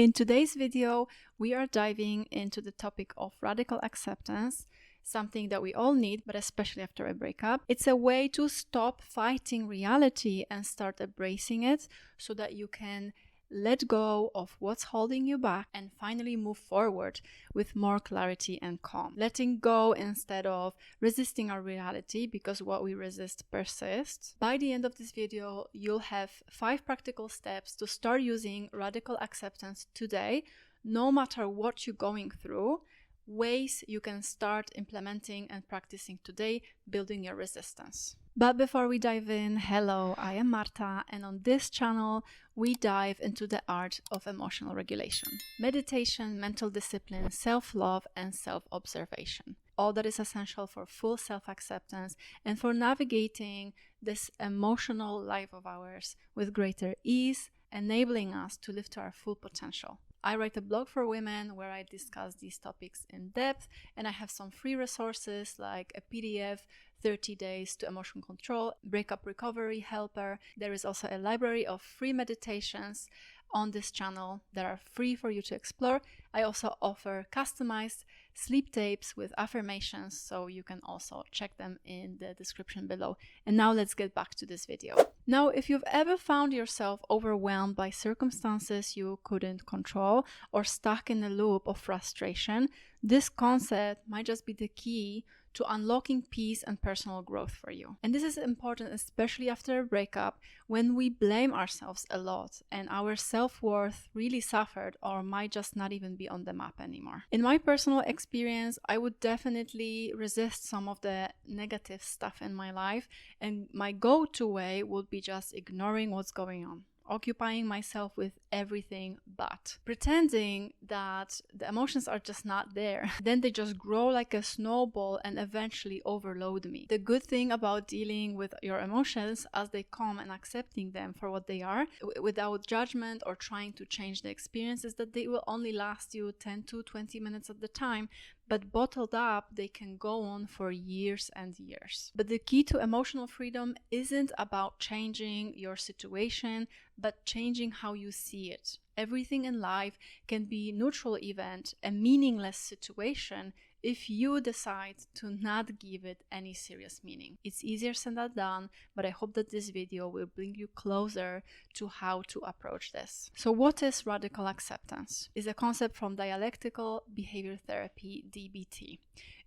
In today's video, we are diving into the topic of radical acceptance, something that we all need, but especially after a breakup. It's a way to stop fighting reality and start embracing it so that you can let go of what's holding you back and finally move forward with more clarity and calm. Letting go instead of resisting our reality, because what we resist persists. By the end of this video, you'll have 5 practical steps to start using radical acceptance today, no matter what you're going through. Ways you can start implementing and practicing today, building your resistance. But before we dive in, hello, I am Marta, and on this channel, we dive into the art of emotional regulation, meditation, mental discipline, self-love, and self-observation. All that is essential for full self-acceptance and for navigating this emotional life of ours with greater ease, enabling us to live to our full potential. I write a blog for women where I discuss these topics in depth, and I have some free resources like a PDF, 30 Days to Emotion Control, Breakup Recovery Helper. There is also a library of free meditations on this channel that are free for you to explore. I also offer customized sleep tapes with affirmations, so you can also check them in the description below. And now let's get back to this video. Now, if you've ever found yourself overwhelmed by circumstances you couldn't control or stuck in a loop of frustration, this concept might just be the key to unlocking peace and personal growth for you. And this is important, especially after a breakup, when we blame ourselves a lot and our self-worth really suffered or might just not even be on the map anymore. In my personal experience, I would definitely resist some of the negative stuff in my life, and my go-to way would be just ignoring what's going on, occupying myself with everything but pretending that the emotions are just not there. Then they just grow like a snowball and eventually overload me. The good thing about dealing with your emotions as they come and accepting them for what they are without judgment or trying to change the experience is that they will only last you 10 to 20 minutes at the time, but bottled up, they can go on for years and years. But the key to emotional freedom isn't about changing your situation, but changing how you see it. Everything in life can be a neutral event, a meaningless situation, if you decide to not give it any serious meaning. It's easier said than done, but I hope that this video will bring you closer to how to approach this. So what is radical acceptance? It's a concept from dialectical behavior therapy, DBT.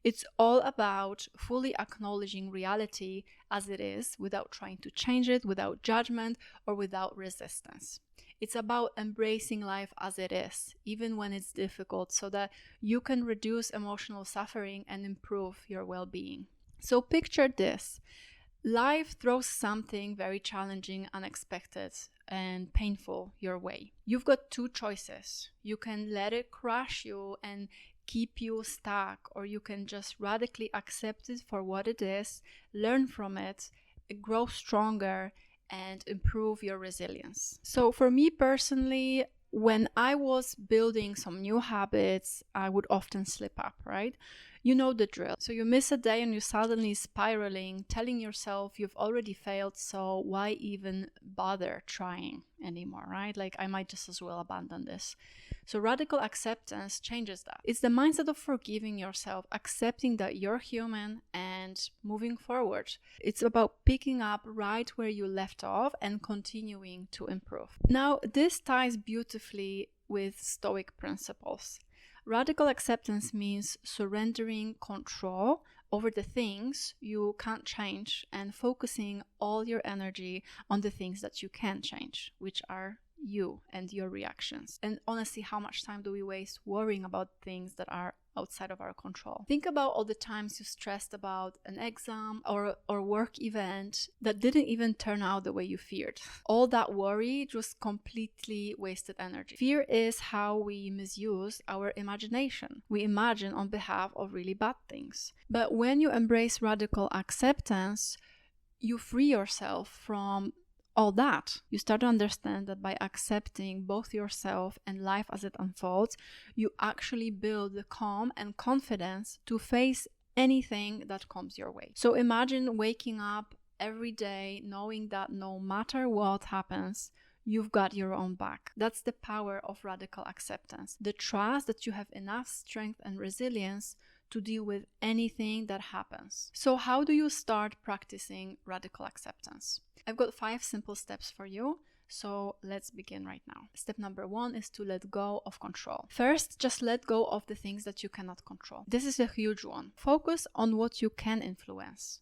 It's all about fully acknowledging reality as it is without trying to change it, without judgment, or without resistance. It's about embracing life as it is, even when it's difficult, so that you can reduce emotional suffering and improve your well-being. So picture this. Life throws something very challenging, unexpected, and painful your way. You've got 2 choices. You can let it crush you and keep you stuck, or you can just radically accept it for what it is, learn from it, grow stronger, and improve your resilience. So for me personally, when I was building some new habits, I would often slip up, right? You know the drill. So you miss a day and you're suddenly spiraling, telling yourself you've already failed, so why even bother trying anymore, right? Like, I might just as well abandon this. So radical acceptance changes that. It's the mindset of forgiving yourself, accepting that you're human, and moving forward. It's about picking up right where you left off and continuing to improve. Now, this ties beautifully with Stoic principles. Radical acceptance means surrendering control over the things you can't change and focusing all your energy on the things that you can change, which are you and your reactions. And honestly, how much time do we waste worrying about things that are outside of our control? Think about all the times you stressed about an exam or work event that didn't even turn out the way you feared. All that worry just completely wasted energy. Fear is how we misuse our imagination. We imagine on behalf of really bad things. But when you embrace radical acceptance, you free yourself from all that. You start to understand that by accepting both yourself and life as it unfolds, you actually build the calm and confidence to face anything that comes your way. So imagine waking up every day knowing that no matter what happens, you've got your own back. That's the power of radical acceptance. The trust that you have enough strength and resilience to deal with anything that happens. So how do you start practicing radical acceptance? I've got 5 simple steps for you. So let's begin right now. Step number 1 is to let go of control. First, just let go of the things that you cannot control. This is a huge one. Focus on what you can influence.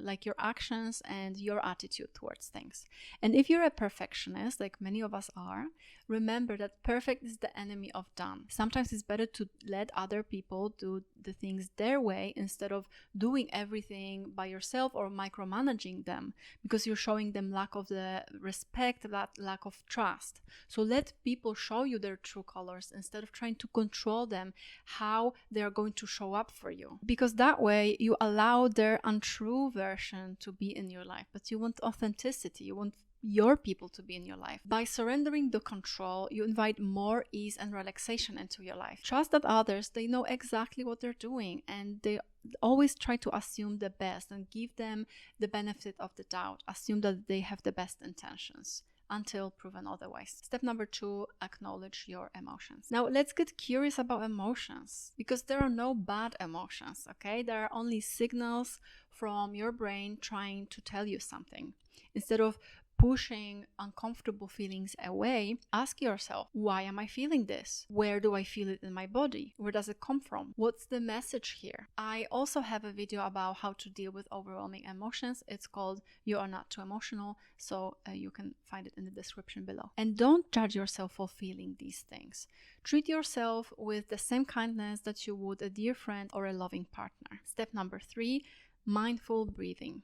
Like your actions and your attitude towards things. And if you're a perfectionist, like many of us are, remember that perfect is the enemy of done. Sometimes it's better to let other people do the things their way instead of doing everything by yourself or micromanaging them, because you're showing them lack of the respect, that lack of trust. So let people show you their true colors instead of trying to control them, how they're going to show up for you. Because that way you allow their untrue version to be in your life, but you want authenticity, you want your people to be in your life. By surrendering the control, you invite more ease and relaxation into your life. Trust that others, they know exactly what they're doing, and they always try to assume the best and give them the benefit of the doubt. Assume that they have the best intentions until proven otherwise. Step number 2, acknowledge your emotions. Now let's get curious about emotions, because there are no bad emotions, okay? There are only signals from your brain trying to tell you something. Instead of pushing uncomfortable feelings away, ask yourself, why am I feeling this? Where do I feel it in my body? Where does it come from? What's the message here? I also have a video about how to deal with overwhelming emotions. It's called You Are Not Too Emotional, so you can find it in the description below. And don't judge yourself for feeling these things. Treat yourself with the same kindness that you would a dear friend or a loving partner. Step number 3, mindful breathing.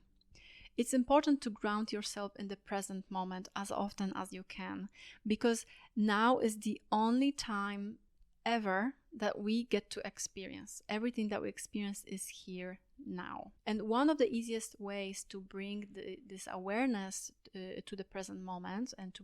It's important to ground yourself in the present moment as often as you can, because now is the only time ever that we get to experience. Everything that we experience is here now. And one of the easiest ways to bring this awareness to the present moment and to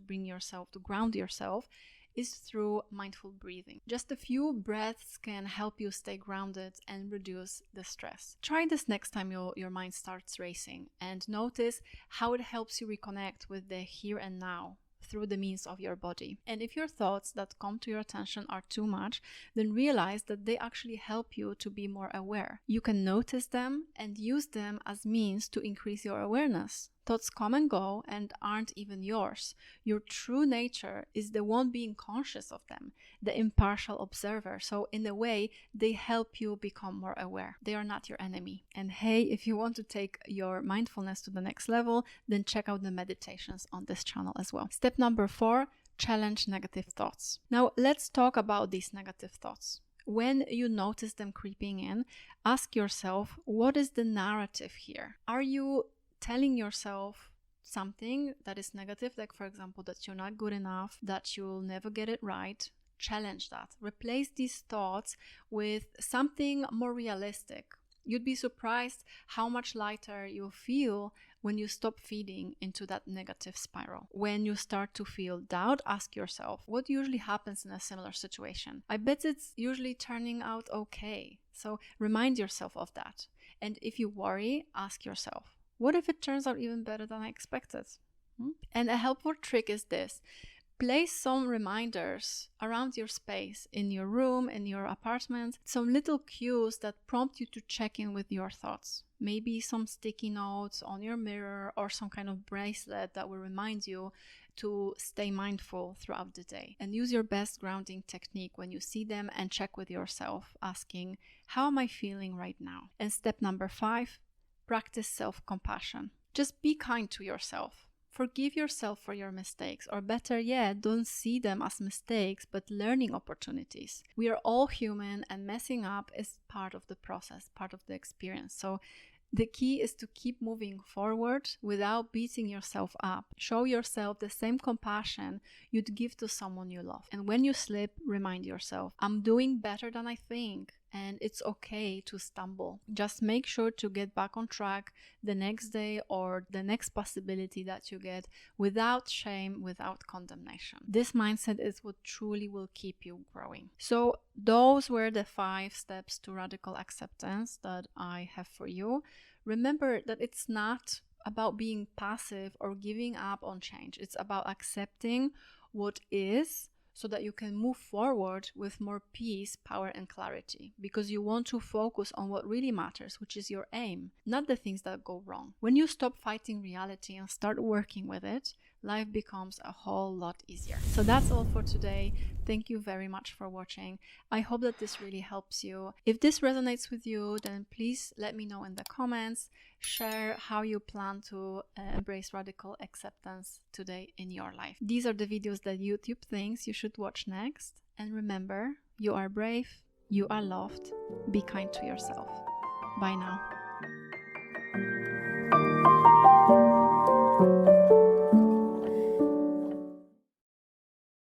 ground yourself is through mindful breathing. Just a few breaths can help you stay grounded and reduce the stress. Try this next time your mind starts racing, and notice how it helps you reconnect with the here and now through the means of your body. And if your thoughts that come to your attention are too much, then realize that they actually help you to be more aware. You can notice them and use them as means to increase your awareness. Thoughts come and go and aren't even yours. Your true nature is the one being conscious of them, the impartial observer. So in a way, they help you become more aware. They are not your enemy. And hey, if you want to take your mindfulness to the next level, then check out the meditations on this channel as well. Step number 4, challenge negative thoughts. Now let's talk about these negative thoughts. When you notice them creeping in, ask yourself, what is the narrative here? Are you telling yourself something that is negative, like for example that you're not good enough, that you'll never get it right? Challenge that. Replace these thoughts with something more realistic. You'd be surprised how much lighter you'll feel when you stop feeding into that negative spiral. When you start to feel doubt, ask yourself, what usually happens in a similar situation? I bet it's usually turning out okay. So remind yourself of that. And if you worry, ask yourself, what if it turns out even better than I expected? And a helpful trick is this. Place some reminders around your space, in your room, in your apartment, some little cues that prompt you to check in with your thoughts. Maybe some sticky notes on your mirror or some kind of bracelet that will remind you to stay mindful throughout the day. And use your best grounding technique when you see them and check with yourself, asking, how am I feeling right now? And step number 5, practice self-compassion. Just be kind to yourself. Forgive yourself for your mistakes, or better yet, don't see them as mistakes but learning opportunities. We are all human, and messing up is part of the process, part of the experience. So the key is to keep moving forward without beating yourself up. Show yourself the same compassion you'd give to someone you love. And when you slip, remind yourself, I'm doing better than I think. And it's okay to stumble. Just make sure to get back on track the next day or the next possibility that you get, without shame, without condemnation. This mindset is what truly will keep you growing. So those were the 5 steps to radical acceptance that I have for you. Remember that it's not about being passive or giving up on change. It's about accepting what is, so that you can move forward with more peace, power, and clarity, because you want to focus on what really matters, which is your aim, not the things that go wrong. When you stop fighting reality and start working with it, life becomes a whole lot easier. So that's all for today. Thank you very much for watching. I hope that this really helps you. If this resonates with you, then please let me know in the comments. Share how you plan to embrace radical acceptance today in your life. These are the videos that YouTube thinks you should watch next. And remember, you are brave, you are loved. Be kind to yourself. Bye now.